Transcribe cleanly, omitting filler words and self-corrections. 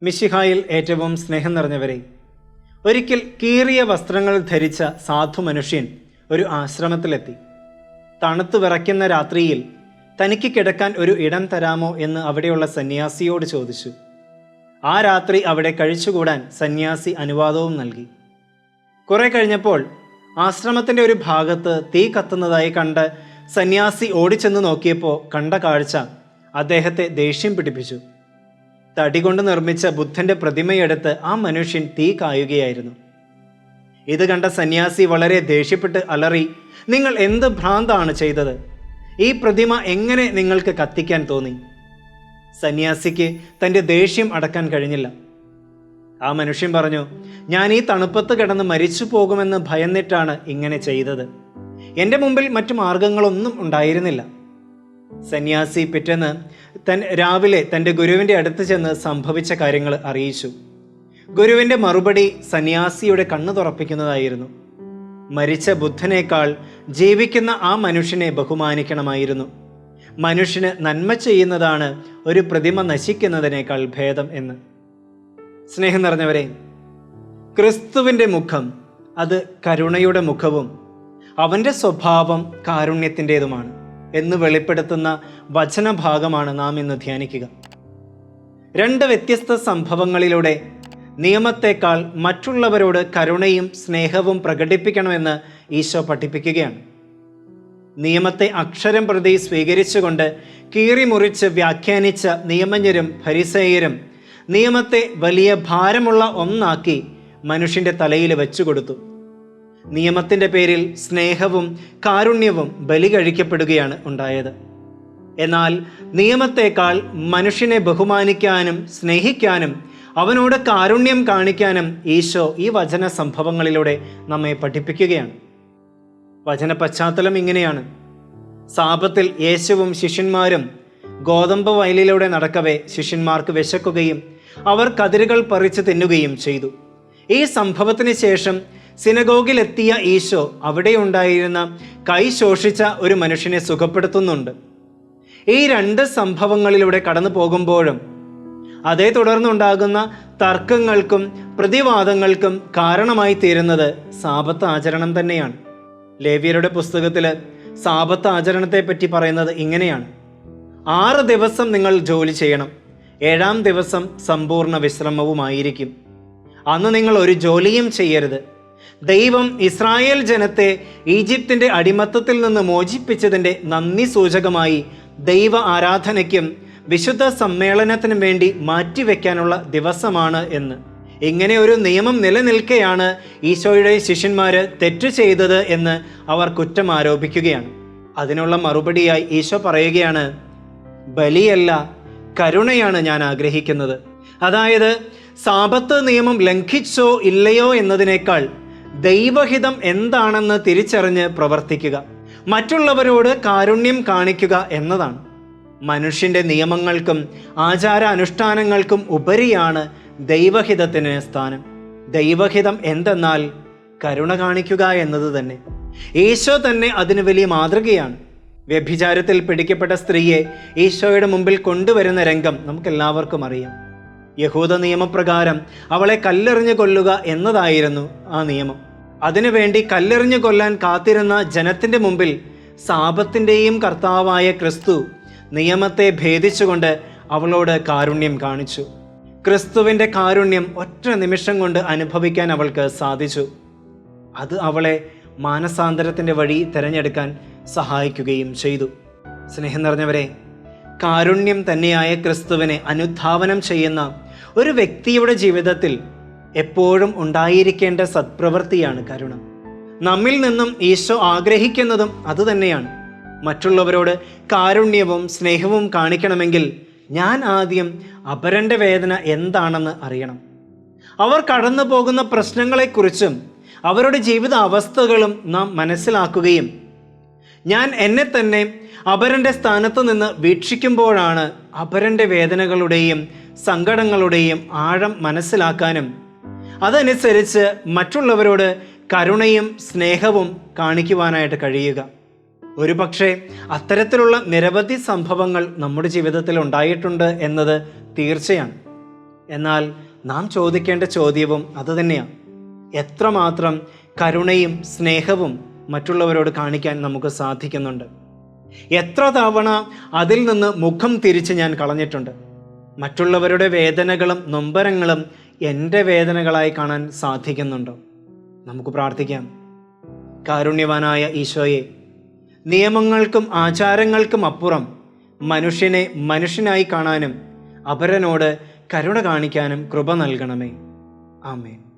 മിശിഹായിൽ ഏറ്റവും സ്നേഹം നിറഞ്ഞവരെ, ഒരിക്കൽ കീറിയ വസ്ത്രങ്ങൾ ധരിച്ച സാധു മനുഷ്യൻ ഒരു ആശ്രമത്തിലെത്തി. തണുത്തു വിറയ്ക്കുന്ന രാത്രിയിൽ തനിക്ക് കിടക്കാൻ ഒരു ഇടം തരാമോ എന്ന് അവിടെയുള്ള സന്യാസിയോട് ചോദിച്ചു. ആ രാത്രി അവിടെ കഴിച്ചുകൂടാൻ സന്യാസി അനുവാദവും നൽകി. കുറെ കഴിഞ്ഞപ്പോൾ ആശ്രമത്തിൻ്റെ ഒരു ഭാഗത്ത് തീ കത്തുന്നതായി കണ്ട് സന്യാസി ഓടിച്ചെന്ന് നോക്കിയപ്പോൾ കണ്ട കാഴ്ച അദ്ദേഹത്തെ ദേഷ്യം പിടിപ്പിച്ചു. തടി കൊണ്ട് നിർമ്മിച്ച ബുദ്ധൻ്റെ പ്രതിമയെടുത്ത് ആ മനുഷ്യൻ തീ കായുകയായിരുന്നു. ഇത് കണ്ട സന്യാസി വളരെ ദേഷ്യപ്പെട്ട് അലറി, നിങ്ങൾ എന്ത് ഭ്രാന്താണ് ചെയ്തത്? ഈ പ്രതിമ എങ്ങനെ നിങ്ങൾക്ക് കത്തിക്കാൻ തോന്നി? സന്യാസിക്ക് തൻ്റെ ദേഷ്യം അടക്കാൻ കഴിഞ്ഞില്ല. ആ മനുഷ്യൻ പറഞ്ഞു, ഞാൻ ഈ തണുപ്പത്ത് കിടന്ന് മരിച്ചു പോകുമെന്ന് ഭയന്നിട്ടാണ് ഇങ്ങനെ ചെയ്തത്. എൻ്റെ മുമ്പിൽ മറ്റു മാർഗങ്ങളൊന്നും ഉണ്ടായിരുന്നില്ല. സന്യാസി പിറ്റേന്ന് രാവിലെ തൻ്റെ ഗുരുവിൻ്റെ അടുത്ത് ചെന്ന് സംഭവിച്ച കാര്യങ്ങൾ അറിയിച്ചു. ഗുരുവിൻ്റെ മറുപടി സന്യാസിയുടെ കണ്ണു തുറപ്പിക്കുന്നതായിരുന്നു. മരിച്ച ബുദ്ധനേക്കാൾ ജീവിക്കുന്ന ആ മനുഷ്യനെ ബഹുമാനിക്കണമായിരുന്നു. മനുഷ്യന് നന്മ ചെയ്യുന്നതാണ് ഒരു പ്രതിമ നശിക്കുന്നതിനേക്കാൾ ഭേദം എന്ന്. സ്നേഹം നിറഞ്ഞവരെ, ക്രിസ്തുവിൻ്റെ മുഖം അത് കരുണയുടെ മുഖവും അവൻ്റെ സ്വഭാവം കാരുണ്യത്തിൻ്റെതുമാണ് എന്ന് വെളിപ്പെടുത്തുന്ന വചനഭാഗമാണ് നാം ഇന്ന് ധ്യാനിക്കുക. രണ്ട് വ്യത്യസ്ത സംഭവങ്ങളിലൂടെ നിയമത്തെക്കാൾ മറ്റുള്ളവരോട് കരുണയും സ്നേഹവും പ്രകടിപ്പിക്കണമെന്ന് ഈശോ പഠിപ്പിക്കുകയാണ്. നിയമത്തെ അക്ഷരം പ്രതി സ്വീകരിച്ചുകൊണ്ട് കീറിമുറിച്ച് വ്യാഖ്യാനിച്ച നിയമജ്ഞരും ഫരിസേയരും നിയമത്തെ വലിയ ഭാരമുള്ള ഒന്നാക്കി മനുഷ്യൻ്റെ തലയിൽ വെച്ചുകൊടുത്തു. നിയമത്തിൻ്റെ പേരിൽ സ്നേഹവും കാരുണ്യവും ബലി കഴിക്കപ്പെടുകയാണ് ഉണ്ടായത്. എന്നാൽ നിയമത്തേക്കാൾ മനുഷ്യനെ ബഹുമാനിക്കാനും സ്നേഹിക്കാനും അവനോട് കാരുണ്യം കാണിക്കാനും ഈശോ ഈ വചന സംഭവങ്ങളിലൂടെ നമ്മെ പഠിപ്പിക്കുകയാണ്. വചന പശ്ചാത്തലം ഇങ്ങനെയാണ്. സാപത്തിൽ യേശുവും ശിഷ്യന്മാരും ഗോതമ്പ് വയലിലൂടെ നടക്കവേ ശിഷ്യന്മാർക്ക് വിശക്കുകയും അവർ കതിരുകൾ പറിച്ച് തിന്നുകയും ചെയ്തു. ഈ സംഭവത്തിന് ശേഷം സിനഗോഗിലെത്തിയ ഈശോ അവിടെ ഉണ്ടായിരുന്ന കൈ ശോഷിച്ച ഒരു മനുഷ്യനെ സുഖപ്പെടുത്തുന്നുണ്ട്. ഈ രണ്ട് സംഭവങ്ങളിലൂടെ കടന്നു പോകുമ്പോഴും അതേ തുടർന്നുണ്ടാകുന്ന തർക്കങ്ങൾക്കും പ്രതിവാദങ്ങൾക്കും കാരണമായി തീരുന്നത് സാബത്ത് ആചരണം തന്നെയാണ്. ലേവ്യരുടെ പുസ്തകത്തിൽ സാബത്ത് ആചരണത്തെ പറ്റി പറയുന്നത് ഇങ്ങനെയാണ്: 6 ദിവസം നിങ്ങൾ ജോലി ചെയ്യണം, 7-ാം ദിവസം സമ്പൂർണ്ണ വിശ്രമവുമായിരിക്കും. അന്ന് നിങ്ങൾ ഒരു ജോലിയും ചെയ്യരുത്. ദൈവം ഇസ്രായേൽ ജനത്തെ ഈജിപ്തിൻ്റെ അടിമത്തത്തിൽ നിന്ന് മോചിപ്പിച്ചതിൻ്റെ നന്ദി സൂചകമായി ദൈവ ആരാധനയ്ക്കും വിശുദ്ധ സമ്മേളനത്തിനും വേണ്ടി മാറ്റിവെക്കാനുള്ള ദിവസമാണ് എന്ന്. ഇങ്ങനെ ഒരു നിയമം നിലനിൽക്കെയാണ് ഈശോയുടെ ശിഷ്യന്മാർ തെറ്റു ചെയ്തത് എന്ന് അവർ കുറ്റം ആരോപിക്കുകയാണ്. അതിനുള്ള മറുപടിയായി ഈശോ പറയുകയാണ്, ബലിയല്ല കരുണയാണ് ഞാൻ ആഗ്രഹിക്കുന്നത്. അതായത് സാബത്ത് നിയമം ലംഘിച്ചോ ഇല്ലയോ എന്നതിനേക്കാൾ ദൈവഹിതം എന്താണെന്ന് തിരിച്ചറിഞ്ഞ് പ്രവർത്തിക്കുക, മറ്റുള്ളവരോട് കാരുണ്യം കാണിക്കുക എന്നതാണ്. മനുഷ്യൻ്റെ നിയമങ്ങൾക്കും ആചാര അനുഷ്ഠാനങ്ങൾക്കും ഉപരിയാണ് ദൈവഹിതത്തിന് സ്ഥാനം. ദൈവഹിതം എന്തെന്നാൽ കരുണ കാണിക്കുക എന്നത് തന്നെ. ഈശോ തന്നെ അതിന് വലിയ മാതൃകയാണ്. വ്യഭിചാരത്തിൽ പിടിക്കപ്പെട്ട സ്ത്രീയെ ഈശോയുടെ മുമ്പിൽ കൊണ്ടുവരുന്ന രംഗം നമുക്കെല്ലാവർക്കും അറിയാം. യഹൂദ നിയമപ്രകാരം അവളെ കല്ലെറിഞ്ഞു കൊല്ലുക എന്നതായിരുന്നു ആ നിയമം. അതിനുവേണ്ടി കല്ലെറിഞ്ഞു കൊല്ലാൻ കാത്തിരുന്ന ജനത്തിൻ്റെ മുമ്പിൽ സാപത്തിൻ്റെയും കർത്താവായ ക്രിസ്തു നിയമത്തെ ഭേദിച്ചുകൊണ്ട് അവളോട് കാരുണ്യം കാണിച്ചു. ക്രിസ്തുവിൻ്റെ കാരുണ്യം ഒറ്റ നിമിഷം കൊണ്ട് അനുഭവിക്കാൻ അവൾക്ക് സാധിച്ചു. അത് അവളെ മാനസാന്തരത്തിൻ്റെ വഴി തിരഞ്ഞെടുക്കാൻ സഹായിക്കുകയും ചെയ്തു. സ്നേഹം നിറഞ്ഞവരെ, കാരുണ്യം തന്നെയായ ക്രിസ്തുവിനെ അനുധാവനം ചെയ്യുന്ന ഒരു വ്യക്തിയുടെ ജീവിതത്തിൽ എപ്പോഴും ഉണ്ടായിരിക്കേണ്ട സത്പ്രവൃത്തിയാണ് കരുണ. നമ്മിൽ നിന്നും ഈശോ ആഗ്രഹിക്കുന്നതും അതുതന്നെയാണ്. മറ്റുള്ളവരോട് കാരുണ്യവും സ്നേഹവും കാണിക്കണമെങ്കിൽ ഞാൻ ആദ്യം അപരൻ്റെ വേദന എന്താണെന്ന് അറിയണം. അവർ കടന്നു പോകുന്ന പ്രശ്നങ്ങളെക്കുറിച്ചും അവരുടെ ജീവിത അവസ്ഥകളും നാം മനസ്സിലാക്കുകയും ഞാൻ എന്നെ തന്നെ അപരൻ്റെ സ്ഥാനത്ത് നിന്ന് വീക്ഷിക്കുമ്പോഴാണ് അപരൻ്റെ വേദനകളുടെയും സങ്കടങ്ങളുടെയും ആഴം മനസ്സിലാക്കാനും അതനുസരിച്ച് മറ്റുള്ളവരോട് കരുണയും സ്നേഹവും കാണിക്കുവാനായിട്ട് കഴിയുക. ഒരു പക്ഷേ അത്തരത്തിലുള്ള നിരവധി സംഭവങ്ങൾ നമ്മുടെ ജീവിതത്തിൽ ഉണ്ടായിട്ടുണ്ട് എന്നത് തീർച്ചയാണ്. എന്നാൽ നാം ചോദിക്കേണ്ട ചോദ്യവും അതുതന്നെയാണ്. എത്രമാത്രം കരുണയും സ്നേഹവും മറ്റുള്ളവരോട് കാണിക്കാൻ നമുക്ക് സാധിക്കുന്നുണ്ട്? എത്ര തവണ അതിൽ നിന്ന് മുഖം തിരിച്ച് ഞാൻ കളഞ്ഞിട്ടുണ്ട്? മറ്റുള്ളവരുടെ വേദനകളും നൊമ്പരങ്ങളും എൻ്റെ വേദനകളായി കാണാൻ സാധിക്കുന്നുണ്ടോ? നമുക്ക് പ്രാർത്ഥിക്കാം. കാരുണ്യവാനായ ഈശോയെ, നിയമങ്ങൾക്കും ആചാരങ്ങൾക്കും അപ്പുറം മനുഷ്യനെ മനുഷ്യനായി കാണാനും അപരനോട് കരുണ കാണിക്കാനും കൃപ നൽകണമേ. ആമേൻ.